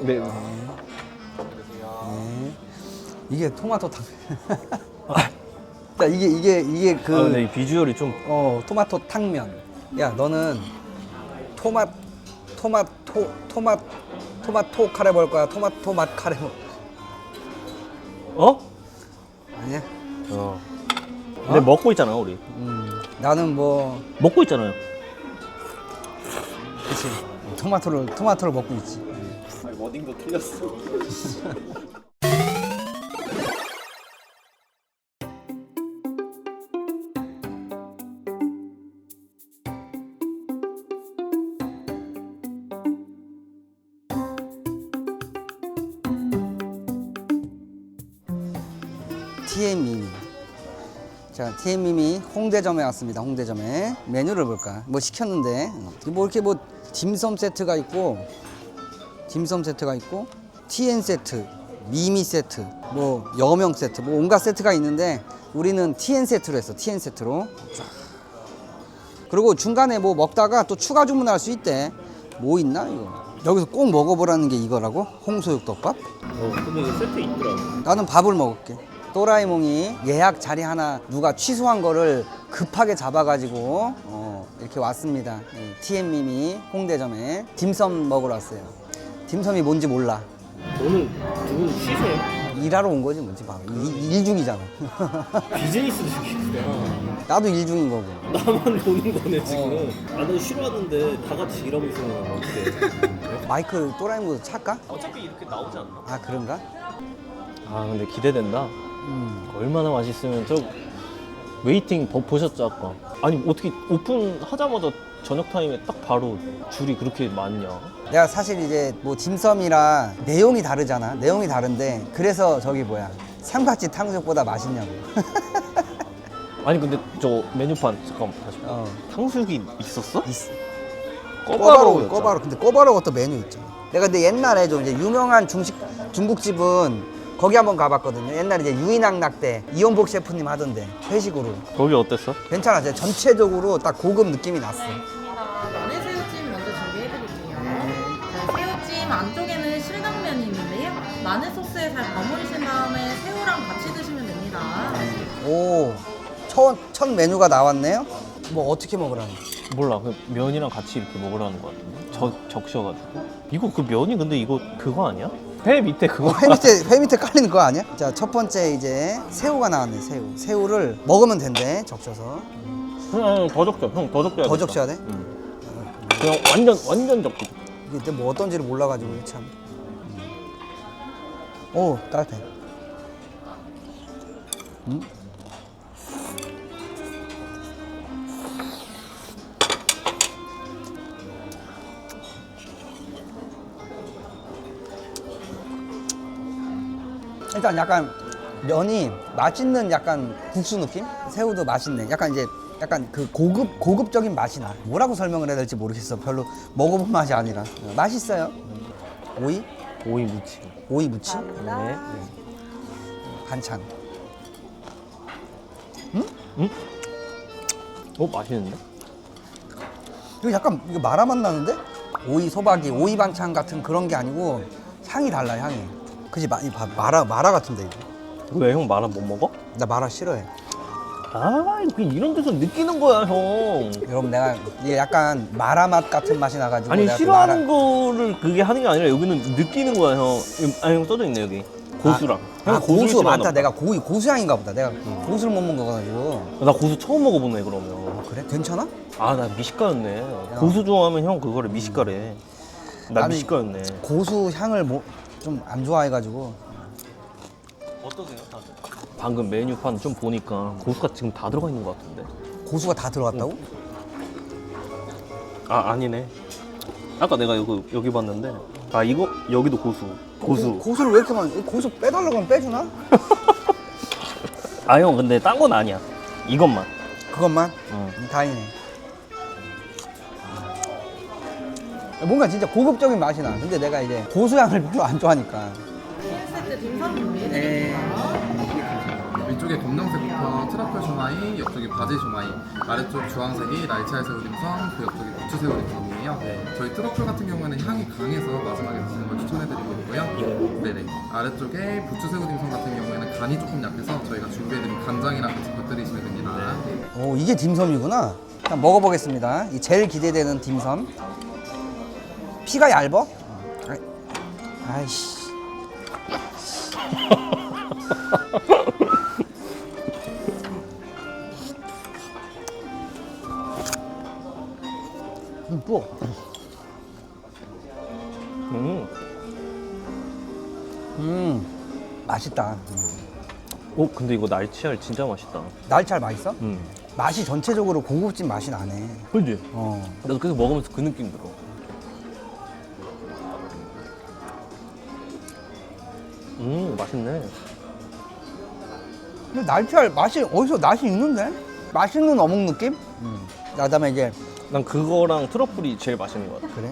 네. 이게 토마토 탕. 자, 이게 그 아, 네, 비주얼이 좀 토마토 탕면. 야, 너는 토마토 카레 먹을 거야? 토마토 맛 카레 먹을 거야? 어? 아니야? 근데 먹고 있잖아요, 우리. 나는 뭐 먹고 있잖아요. 그치. 토마토를 먹고 있지. 아니, 워딩도 틀렸어. TM미미. 자, TM미미 홍대점에 왔습니다. 홍대점에 메뉴를 볼까? 뭐 시켰는데 뭐 이렇게 뭐 딤섬 세트가 있고 TN 세트, 미미 세트, 뭐 여명 세트, 뭐 온갖 세트가 있는데 우리는 TN 세트로 했어. TN 세트로. 쫙. 그리고 중간에 뭐 먹다가 또 추가 주문할 수 있대. 뭐 있나 이거? 여기서 꼭 먹어보라는 게 이거라고? 홍소육덮밥? 근데 이거 세트 있더라고. 나는 밥을 먹을게. 또라이몽이 예약 자리 하나 누가 취소한 거를 급하게 잡아가지고 이렇게 왔습니다. TM미미 홍대점에 딤섬 먹으러 왔어요. 딤섬이 뭔지 몰라. 오늘 두 분 쉬세요? 일하러 온 거지 뭔지 봐. 일 중이잖아. 비즈니스 중이세요. 나도 일 중인 거고. 나만 노는 거네, 지금. 나도 싫어하는데 다 같이 일하고 있으면 어떡해. 마이크 또라이몽도 찰까? 어차피 이렇게 나오지 않나? 아 그런가? 아, 근데 기대된다. 얼마나 맛있으면 저 웨이팅 보셨죠 아까? 아니 어떻게 오픈하자마자 저녁 타임에 딱 바로 줄이 그렇게 많냐? 내가 사실 이제 뭐 딤섬이라 내용이 다르잖아. 내용이 다른데 그래서 저기 뭐야 삼각지 탕수육보다 맛있냐고. 아니 근데 저 메뉴판 잠깐만 다시 탕수육이 있었어? 있어. 꼬바로우였잖아. 꼬바로우. 근데 꼬바로우 또 메뉴 있잖아. 내가 근데 옛날에 좀 이제 유명한 중국집은 거기 한번 가봤거든요. 옛날에 이제 유인항락 때 이원복 셰프님 하던데 회식으로. 거기 어땠어? 괜찮아. 전체적으로 딱 고급 느낌이 났어. 마늘 새우찜 먼저 준비해드릴게요. 자, 새우찜 안쪽에는 실당면이 있는데요. 마늘 소스에 잘 버무리신 다음에 새우랑 같이 드시면 됩니다. 오, 첫 메뉴가 나왔네요. 뭐 어떻게 먹으라는? 몰라 그 면이랑 같이 이렇게 먹으라는 거 같은데 적셔가지고 이거 그 면이 근데 이거 그거 아니야? 회 밑에 그거 회 밑에 깔리는 거 아니야? 자, 첫 번째 이제 새우가 나왔네. 새우를 먹으면 된대. 적셔서. 더 적셔 형 더 적셔야 더 적셔야 돼? 그냥 완전 적셔. 이게 뭐 어떤지를 몰라가지고 참. 오, 따뜻해. 일단 약간 면이 맛있는 약간 국수 느낌? 새우도 맛있네. 약간 그 고급적인 맛이 나. 뭐라고 설명을 해야 될지 모르겠어. 별로 먹어본 맛이 아니라. 맛있어요. 오이 무침. 오이 무침? 네. 반찬. 맛있는데? 이거 약간 이거 마라 맛 나는데? 오이 소박이, 오이 반찬 같은 그런 게 아니고 향이 달라, 향이. 그지? 마라 같은데 이거. 왜 형 마라 못 먹어? 나 마라 싫어해. 아 이런 데서 느끼는 거야 형. 여러분 내가 이게 약간 마라 맛 같은 맛이 나가지고 아니 내가 그 싫어하는 거를 그게 하는 게 아니라 여기는 느끼는 거야 형. 형 써져 있네 여기. 고수랑. 형 고수 싫어하나 많다. 보다. 내가 고수향인가 보다. 내가 고수를 못 먹어가지고. 나 고수 처음 먹어보네 그러면. 그래? 괜찮아? 아 나 미식가였네. 고수 좋아하면 형 그거를 미식가래. 나 나는 미식가였네. 고수 향을 좀 안 좋아해가지고. 어떠세요 다들? 방금 메뉴판 좀 보니까 고수가 지금 다 들어가 있는 것 같은데. 고수가 다 들어갔다고? 아 아니네. 아까 내가 여기 봤는데 이거 여기도 고수. 고수를 왜 이렇게 많이? 고수 빼달라고 하면 빼주나? 아 형 근데 딴 건 아니야. 이것만. 그것만? 응. 다행이네. 뭔가 진짜 고급적인 맛이 나. 근데 내가 이제 고수향을 별로 안 좋아하니까. 세트 딤섬 준비해드릴게요. 위쪽에 검정색부터 트러플 쇼마이, 옆쪽이 바질 쇼마이, 아래쪽 주황색이 날치알 새우 딤섬, 그 옆쪽이 고추 새우 딤섬이에요. 저희 트러플 같은 경우에는 향이 강해서 마지막에 드시는 걸 추천해드리고 딤섬이고요. 네네. 아래쪽에 부추새우 딤섬 같은 경우에는 간이 조금 약해서 저희가 준비해드린 간장이랑 같이 곁들이시면 됩니다. 오, 이게 딤섬이구나. 일단 먹어보겠습니다. 이 제일 기대되는 딤섬. 피가 얇어? 아이씨. 뭐? 맛있다. 오 근데 이거 날치알 진짜 맛있다. 날치알 맛있어? 맛이 전체적으로 고급진 맛이 나네. 그지? 어. 나도 계속 먹으면서 그 느낌 들어. 맛있네. 근데 날치알 맛이 어디서 맛이 있는데? 맛있는 어묵 느낌? 그다음에 이제 난 그거랑 트러플이 제일 맛있는 것 같아. 그래.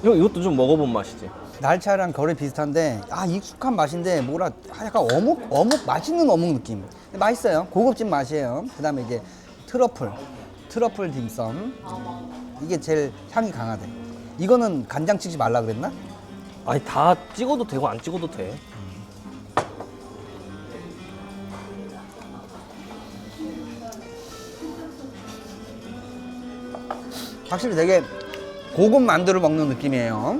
형 이것도 좀 먹어본 맛이지. 날치알이랑 결이 비슷한데 익숙한 맛인데 뭐라 약간 어묵 맛있는 어묵 느낌. 근데 맛있어요. 고급진 맛이에요. 그다음에 이제 트러플 딤섬. 이게 제일 향이 강하대. 이거는 간장 찍지 말라 그랬나? 아니 다 찍어도 되고 안 찍어도 돼. 확실히 되게 고급 만두를 먹는 느낌이에요.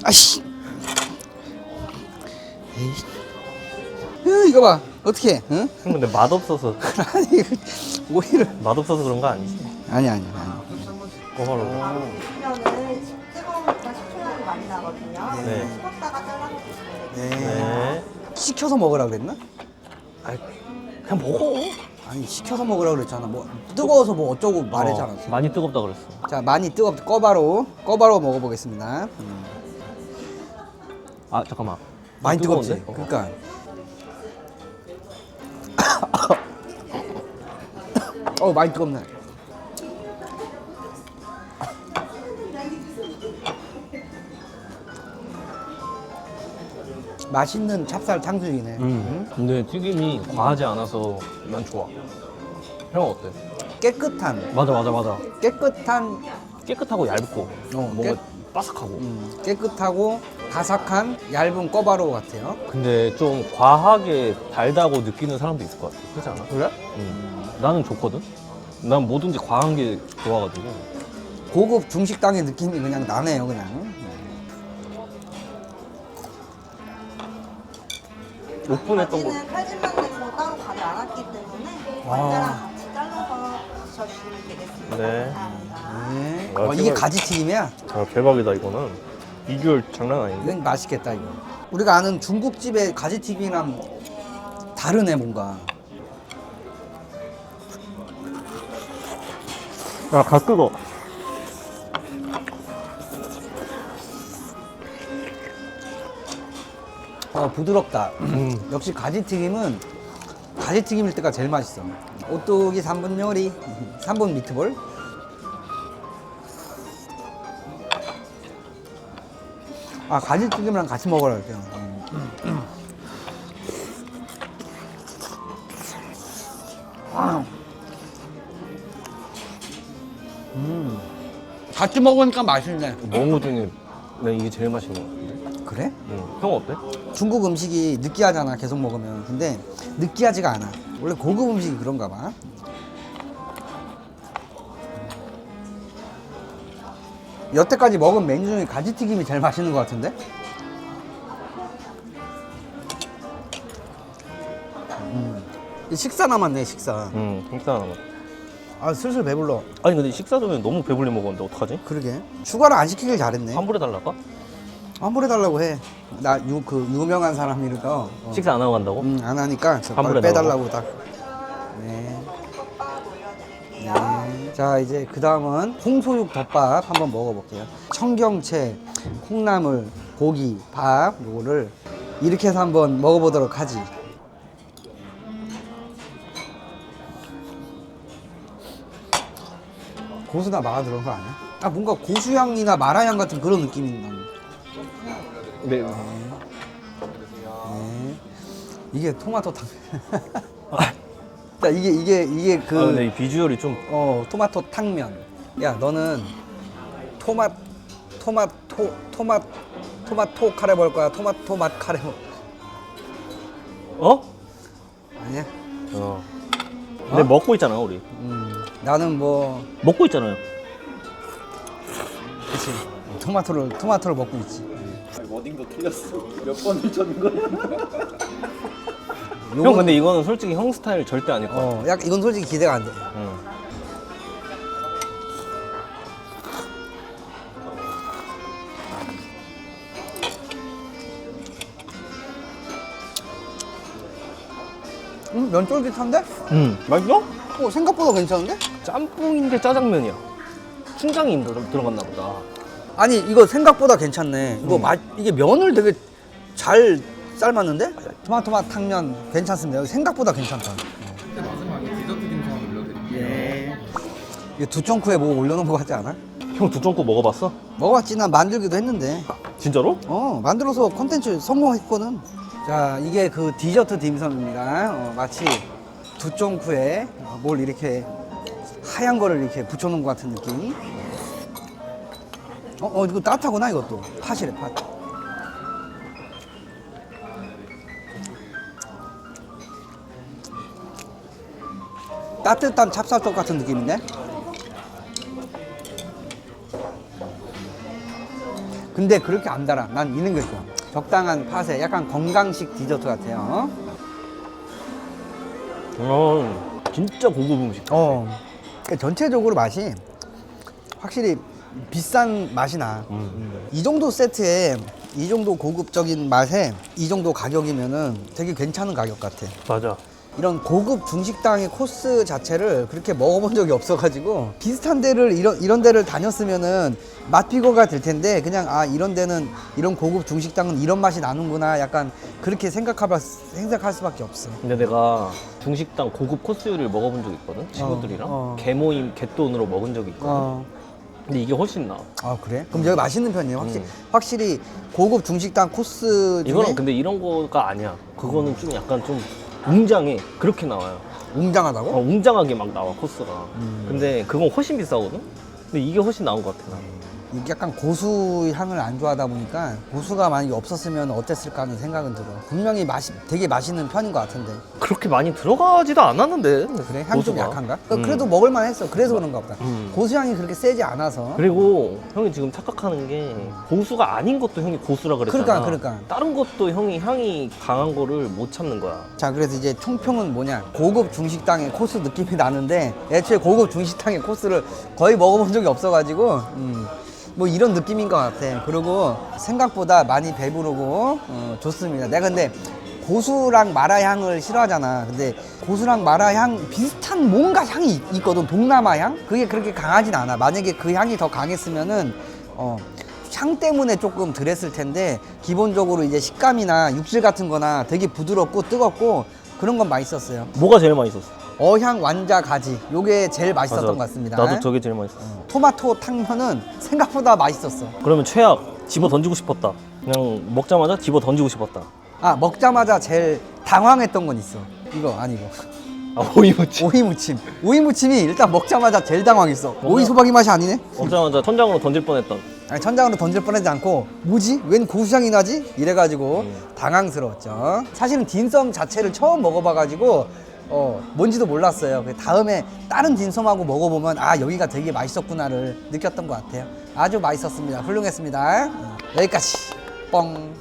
아씨. 에이. 이거 봐. 어떻게? 응? 형 근데 맛없어서 아니 오히려 맛없어서 그런 거 아니지? 아니. 거바로. 그러면은 뜨거운 것보다 식초향이 많이 나거든요. 네. 식었다가 잘라주시면 돼요. 네. 시켜서 먹으라 그랬나? 아이 그냥 먹어. 아니 시켜서 먹으라 그랬잖아. 뭐 뜨거워서 뭐 어쩌고 말하지 않았어. 많이 뜨겁다 그랬어. 자 많이 뜨겁 꺼바로 먹어보겠습니다. 아 잠깐만. 많이 뜨겁지. 뜨거운데? 그러니까. 많이 뜨겁네. 맛있는 찹쌀 탕수육이네. 근데 튀김이 과하지 않아서 난 좋아. 형 어때? 깨끗한 깨끗하고 얇고 뭔가 바삭하고. 깨끗하고 바삭한 얇은 꺼바로우 같아요. 근데 좀 과하게 달다고 느끼는 사람도 있을 것 같아. 그렇지 않아? 그래? 나는 좋거든? 난 뭐든지 과한 게 좋아가지고. 고급 중식당의 느낌이 그냥 나네요, 그냥. 오픈했던 거. 바지는 칼질만 내고 따로 간을 안 왔기 때문에 완자랑 같이 잘라서 드셔주시면 되겠습니다. 네. 감사합니다. 네. 아, 이게 대박. 가지튀김이야? 아, 대박이다 이거는. 비주얼 장난 아닌데? 이건 맛있겠다, 이거. 우리가 아는 중국집의 가지튀김이랑 다르네, 뭔가. 야, 가 뜨거. 부드럽다. 역시 가지튀김은 가지튀김일 때가 제일 맛있어. 오뚜기 3분 요리, 3분 미트볼. 가지튀김이랑 같이 먹으라 그랬죠. 같이 먹으니까 맛있네. 멍우 중에 난 이게 제일 맛있는 것 같은데? 그래? 형 어때? 중국 음식이 느끼하잖아, 계속 먹으면. 근데 느끼하지가 않아. 원래 고급 음식이 그런가 봐. 여태까지 먹은 메뉴 중에 가지튀김이 제일 맛있는 것 같은데? 식사 남았네, 식사. 식사 하나. 슬슬 배불러. 아니 근데 식사 전에 너무 배불리 먹었는데 어떡하지? 그러게. 추가를 안 시키길 잘했네. 환불해 달랄까? 환불해달라고 해. 나 유명한 사람이니까. 식사 안 하고 간다고? 안 하니까 환불해 빼달라고 딱. 네. 네. 자 이제 그 다음은 콩소육 덮밥 한번 먹어볼게요. 청경채, 콩나물, 고기, 밥 요거를 이렇게 해서 한번 먹어보도록 하지. 고수나 마라 들어간 거 아니야? 뭔가 고수향이나 마라향 같은 그런 느낌이 나는. 네. 네. 이게 토마토 탕. 자, 이게 그 아, 근데 이 비주얼이 좀 토마토 탕면. 야, 너는 토마토 카레 먹을 거야? 토마토 맛 카레 먹. 어? 아니야. 근데 먹고 있잖아 우리. 나는 뭐 먹고 있잖아요. 그치. 토마토를 먹고 있지. 워딩도 틀렸어. 몇 번을 쳤는 거야? 형 근데 이거는 솔직히 형 스타일 절대 아닐 거야. 약 이건 솔직히 기대가 안 돼. 응. 면 쫄깃한데? 맛있어? 생각보다 괜찮은데? 짬뽕인데 짜장면이야. 춘장이 들어갔나 보다. 아니 이거 생각보다 괜찮네. 이거 이게 면을 되게 잘 삶았는데? 토마토 맛 탕면 괜찮습니다. 여기 생각보다 괜찮다. 근데 마지막에 디저트 딤섬 올려드릴게요. 이거 두쫑쿠에 뭐 올려놓은 거 같지 않아? 형 두쫑국 먹어봤어? 먹어봤지. 난 만들기도 했는데. 진짜로? 만들어서 콘텐츠 성공했거든. 자, 이게 그 디저트 딤섬입니다. 마치 두쫑쿠에 뭘 이렇게 하얀 거를 이렇게 붙여놓은 것 같은 느낌. 이거 따뜻하구나 이것도. 팥이래, 팥. 따뜻한 찹쌀떡 같은 느낌인데? 근데 그렇게 안 달아. 난 이런 게 좋아. 적당한 팥에 약간 건강식 디저트 같아요. 진짜 고급 음식. 그러니까 전체적으로 맛이 확실히 비싼 맛이 나. 이 정도 세트에 이 정도 고급적인 맛에 이 정도 가격이면은 되게 괜찮은 가격 같아. 맞아. 이런 고급 중식당의 코스 자체를 그렇게 먹어본 적이 없어가지고 비슷한 데를 이런 데를 다녔으면은 맛 비교가 될 텐데 그냥 이런 데는 이런 고급 중식당은 이런 맛이 나는구나 약간 그렇게 생각할 수밖에 없어. 근데 내가 중식당 고급 코스 요리를 먹어본 적이 있거든. 친구들이랑 개모임 개돈으로 먹은 적이 있거든. 근데 이게 훨씬 나아. 아 그래? 그럼 여기 맛있는 편이에요. 확실히 고급 중식당 코스 중에 이거는 근데 이런 거가 아니야. 그거는 좀 약간 좀 웅장해. 그렇게 나와요. 웅장하다고? 웅장하게 막 나와 코스가. 근데 그건 훨씬 비싸거든. 근데 이게 훨씬 나은 것 같아. 나는. 이게 약간 고수 향을 안 좋아하다 보니까 고수가 만약에 없었으면 어땠을까 하는 생각은 들어. 분명히 되게 맛있는 편인 것 같은데. 그렇게 많이 들어가지도 않았는데. 그래? 향이 좀 고수가. 약한가? 그래도 먹을만 했어. 그래서 그런가 보다. 음. 고수향이 그렇게 세지 않아서. 그리고 형이 지금 착각하는 게 고수가 아닌 것도 형이 고수라 그랬잖아. 그러니까. 다른 것도 형이 향이 강한 거를 못 참는 거야. 자, 그래서 이제 총평은 뭐냐? 고급 중식당의 코스 느낌이 나는데 애초에 고급 중식당의 코스를 거의 먹어본 적이 없어가지고 뭐 이런 느낌인 것 같아. 그리고 생각보다 많이 배부르고 좋습니다. 내가 근데 고수랑 마라향을 싫어하잖아. 근데 고수랑 마라향 비슷한 뭔가 향이 있거든. 동남아 향? 그게 그렇게 강하진 않아. 만약에 그 향이 더 강했으면은 향 때문에 조금 덜 했을 텐데 기본적으로 이제 식감이나 육질 같은 거나 되게 부드럽고 뜨겁고 그런 건 맛있었어요. 뭐가 제일 맛있었어? 어향 완자 가지 요게 제일 맛있었던 맞아. 것 같습니다. 나도 저게 제일 맛있었어. 토마토 탕면은 생각보다 맛있었어. 그러면 최악 집어 던지고 싶었다. 그냥 먹자마자 집어 던지고 싶었다. 먹자마자 제일 당황했던 건 있어. 이거 아니고 오이무침. 오이무침. 오이무침이 일단 먹자마자 제일 당황했어. 오이 소박이 맛이 아니네. 먹자마자 천장으로 던질 뻔했던. 아니, 천장으로 던질 뻔하지 않고 뭐지? 웬 고수향이 나지? 이래가지고 당황스러웠죠. 사실은 딘섬 자체를 처음 먹어봐가지고 뭔지도 몰랐어요. 다음에 다른 딘섬하고 먹어보면 여기가 되게 맛있었구나를 느꼈던 것 같아요. 아주 맛있었습니다. 훌륭했습니다. 여기까지 뻥.